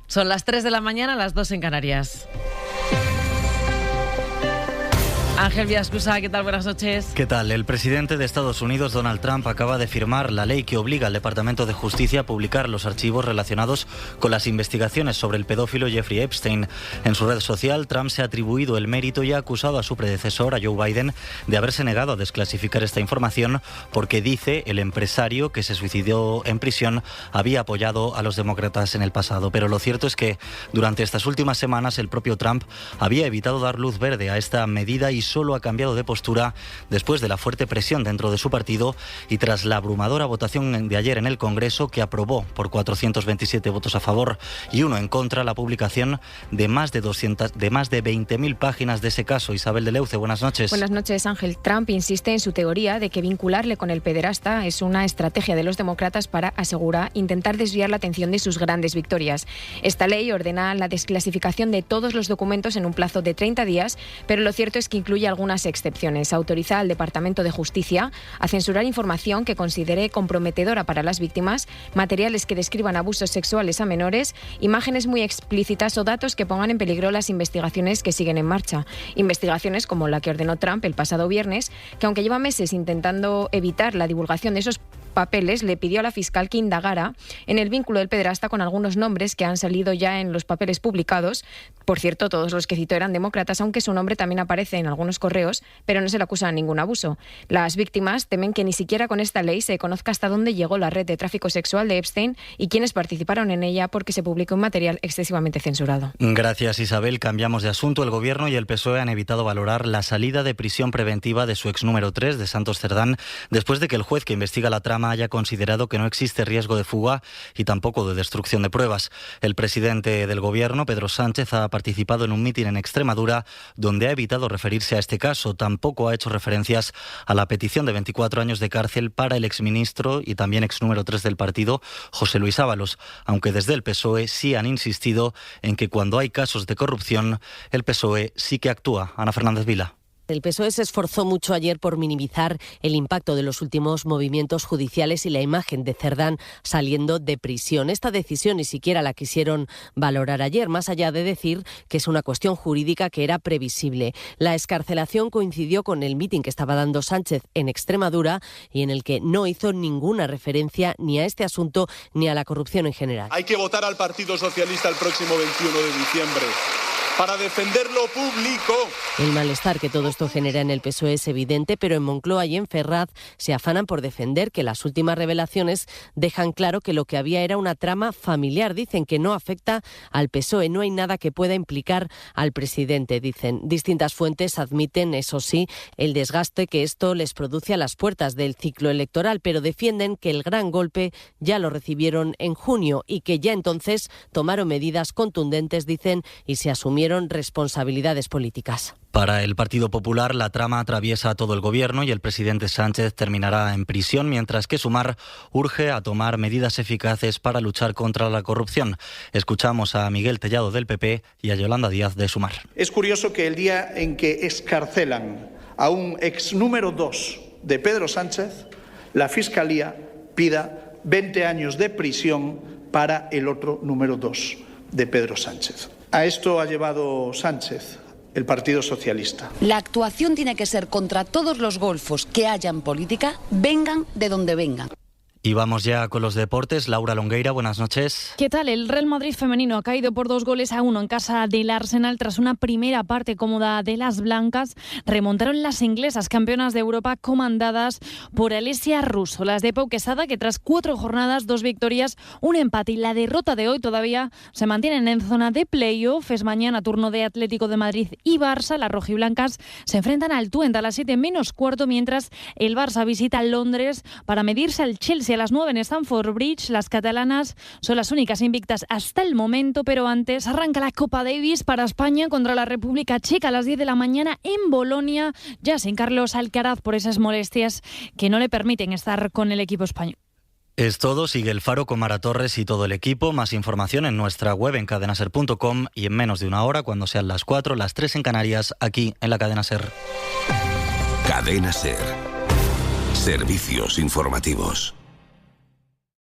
Son las 3 de la mañana, las 2 en Canarias. Ángel Villaescusa, ¿qué tal? Buenas noches. ¿Qué tal? El presidente de Estados Unidos, Donald Trump, acaba de firmar la ley que obliga al Departamento de Justicia a publicar los archivos relacionados con las investigaciones sobre el pedófilo Jeffrey Epstein. En su red social, Trump se ha atribuido el mérito y ha acusado a su predecesor, a Joe Biden, de haberse negado a desclasificar esta información porque, dice, el empresario que se suicidó en prisión había apoyado a los demócratas en el pasado. Pero lo cierto es que durante estas últimas semanas el propio Trump había evitado dar luz verde a esta medida y solo ha cambiado de postura después de la fuerte presión dentro de su partido y tras la abrumadora votación de ayer en el Congreso, que aprobó por 427 votos a favor y 1 en contra la publicación de más de 20.000 páginas de ese caso. Isabel de Leuce, buenas noches. Buenas noches, Ángel. Trump insiste en su teoría de que vincularle con el pederasta es una estrategia de los demócratas para, asegura, intentar desviar la atención de sus grandes victorias. Esta ley ordena la desclasificación de todos los documentos en un plazo de 30 días, pero lo cierto es que incluye algunas excepciones. Autoriza al Departamento de Justicia a censurar información que considere comprometedora para las víctimas, materiales que describan abusos sexuales a menores, imágenes muy explícitas o datos que pongan en peligro las investigaciones que siguen en marcha. Investigaciones como la que ordenó Trump el pasado viernes, que aunque lleva meses intentando evitar la divulgación de esos papeles, le pidió a la fiscal que indagara en el vínculo del pederasta con algunos nombres que han salido ya en los papeles publicados. Por cierto, todos los que citó eran demócratas, aunque su nombre también aparece en algunos correos, pero no se le acusa de ningún abuso. Las víctimas temen que ni siquiera con esta ley se conozca hasta dónde llegó la red de tráfico sexual de Epstein y quiénes participaron en ella, porque se publicó un material excesivamente censurado. Gracias, Isabel. Cambiamos de asunto. El Gobierno y el PSOE han evitado valorar la salida de prisión preventiva de su ex número 3, de Santos Cerdán, después de que el juez que investiga la trama haya considerado que no existe riesgo de fuga y tampoco de destrucción de pruebas. El presidente del Gobierno, Pedro Sánchez, ha participado en un mitin en Extremadura donde ha evitado referirse a este caso. Tampoco ha hecho referencias a la petición de 24 años de cárcel para el exministro y también ex número 3 del partido, José Luis Ábalos, aunque desde el PSOE sí han insistido en que cuando hay casos de corrupción, el PSOE sí que actúa. Ana Fernández Vila. El PSOE se esforzó mucho ayer por minimizar el impacto de los últimos movimientos judiciales y la imagen de Cerdán saliendo de prisión. Esta decisión ni siquiera la quisieron valorar ayer, más allá de decir que es una cuestión jurídica que era previsible. La excarcelación coincidió con el mitin que estaba dando Sánchez en Extremadura y en el que no hizo ninguna referencia ni a este asunto ni a la corrupción en general. Hay que votar al Partido Socialista el próximo 21 de diciembre. Para defender lo público. El malestar que todo esto genera en el PSOE es evidente, pero en Moncloa y en Ferraz se afanan por defender que las últimas revelaciones dejan claro que lo que había era una trama familiar. Dicen que no afecta al PSOE, no hay nada que pueda implicar al presidente, dicen. Distintas fuentes admiten, eso sí, el desgaste que esto les produce a las puertas del ciclo electoral, pero defienden que el gran golpe ya lo recibieron en junio y que ya entonces tomaron medidas contundentes, dicen, y se asumieron responsabilidades políticas. Para el Partido Popular, la trama atraviesa a todo el Gobierno y el presidente Sánchez terminará en prisión, mientras que Sumar urge a tomar medidas eficaces para luchar contra la corrupción. Escuchamos a Miguel Tellado del PP y a Yolanda Díaz de Sumar. Es curioso que el día en que excarcelan a un ex número 2 de Pedro Sánchez, la Fiscalía pida 20 años de prisión para el otro número 2 de Pedro Sánchez. A esto ha llevado Sánchez, el Partido Socialista. La actuación tiene que ser contra todos los golfos que haya en política, vengan de donde vengan. Y vamos ya con los deportes. Laura Longueira, buenas noches. ¿Qué tal? El Real Madrid femenino ha caído por 2-1 en casa del Arsenal tras una primera parte cómoda de las blancas. Remontaron las inglesas, campeonas de Europa, comandadas por Alessia Russo. Las de Pau Quesada, que tras 4 jornadas, 2 victorias, un empate y la derrota de hoy todavía se mantienen en zona de playoff. Es mañana turno de Atlético de Madrid y Barça. Las rojiblancas se enfrentan al Twente a las 7:15, mientras el Barça visita Londres para medirse al Chelsea a las 9 en Stamford Bridge. Las catalanas son las únicas invictas hasta el momento, pero antes arranca la Copa Davis para España contra la República Checa a las 10 de la mañana en Bolonia, ya sin Carlos Alcaraz por esas molestias que no le permiten estar con el equipo español. Es todo. Sigue El Faro con Mara Torres y todo el equipo. Más información en nuestra web en cadenaser.com y en menos de una hora, cuando sean las 4, las 3 en Canarias, aquí en la Cadena SER. Cadena SER. Servicios informativos.